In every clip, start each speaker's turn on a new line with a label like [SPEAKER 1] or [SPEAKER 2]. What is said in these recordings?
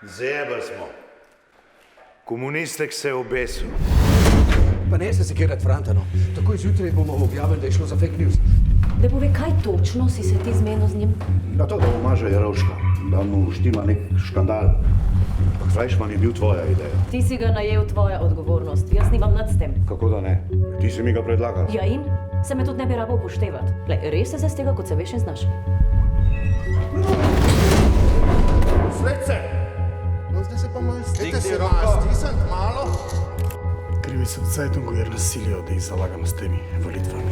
[SPEAKER 1] Zjebali smo. Komunistek se je obesil.
[SPEAKER 2] Pa ne se sekirati, Frantano. Takoj zjutraj bomo objavili, da je šlo za fake news.
[SPEAKER 3] Da pove, kaj točno si se ti zmenil z njim?
[SPEAKER 4] Na to, da umaže Jerovška, da mu štima nek škandal. Ampak Fleischmann je bil tvoja ideja.
[SPEAKER 3] Ti si ga najel, tvoja odgovornost. Jaz nimam nad s tem.
[SPEAKER 4] Kako da ne? Ti si mi ga predlagal.
[SPEAKER 3] Ja in? Se me tudi ne bi rabo upoštevati. Glej, res se zdaj z tega, kot se veš in znaš.
[SPEAKER 5] Sledce! No, zdaj se pa malo stite se vas, stisnit malo.
[SPEAKER 6] Krivi so v Zeitungu jer nas silijo, da jih zalagamo s temi volitvami.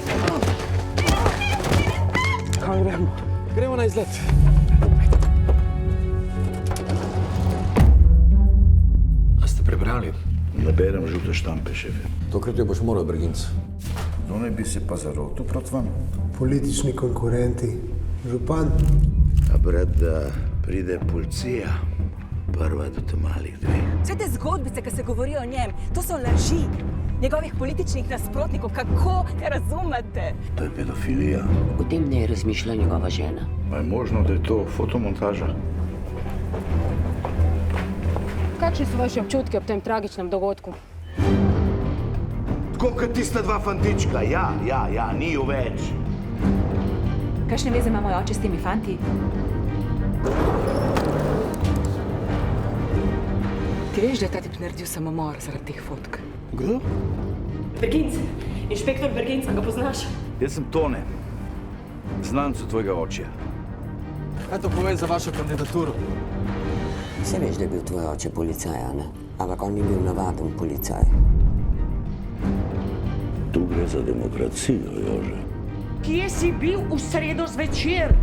[SPEAKER 6] Kaj gremo? Gremo na izlet.
[SPEAKER 2] A ste prebrali?
[SPEAKER 4] Ne berem žute štampe, šefe.
[SPEAKER 2] Tokrat jo boš moral, Brginc.
[SPEAKER 5] No, ne bi se pa zarotil proti vam.
[SPEAKER 7] Politični konkurenti. Župan.
[SPEAKER 1] A brat, da pride policija, prva do te malih dveh.
[SPEAKER 8] Vse te zgodbice, ki se govorijo o njem, to so laži. Njegovih političnih nasprotnikov, kako ne razumete?
[SPEAKER 4] To je pedofilija.
[SPEAKER 9] O tem ne razmišlja njegova žena.
[SPEAKER 4] Pa je možno, da je to fotomontaža?
[SPEAKER 10] Kakšni so vaši občutki ob tem tragičnem dogodku?
[SPEAKER 1] Tako kot tista dva fantička, ja, ni ju več.
[SPEAKER 8] Kakšne veze ima moj oče s temi fanti? Ti veš, da je ta tip naredil samomor zaradi teh fotk?
[SPEAKER 6] Kdo?
[SPEAKER 3] Berginc, inšpektor Berginc, ga poznaš?
[SPEAKER 11] Jaz sem Tone, znancu tvojega očja.
[SPEAKER 2] Kaj to pove za vašo kandidaturo?
[SPEAKER 9] Se veš, da je bil tvoj oče policaj, a ne? Ampak on ni bil navaden policaj.
[SPEAKER 4] Tu gre za demokracijo, Jože.
[SPEAKER 9] Kje si bil v sredo zvečer?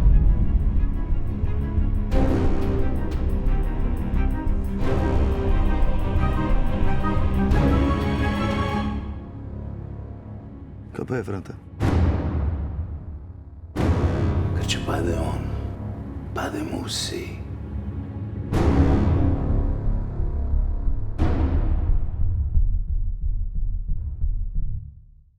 [SPEAKER 4] Kaj pa je, Franta?
[SPEAKER 1] Ker če pade on, pademo vsi.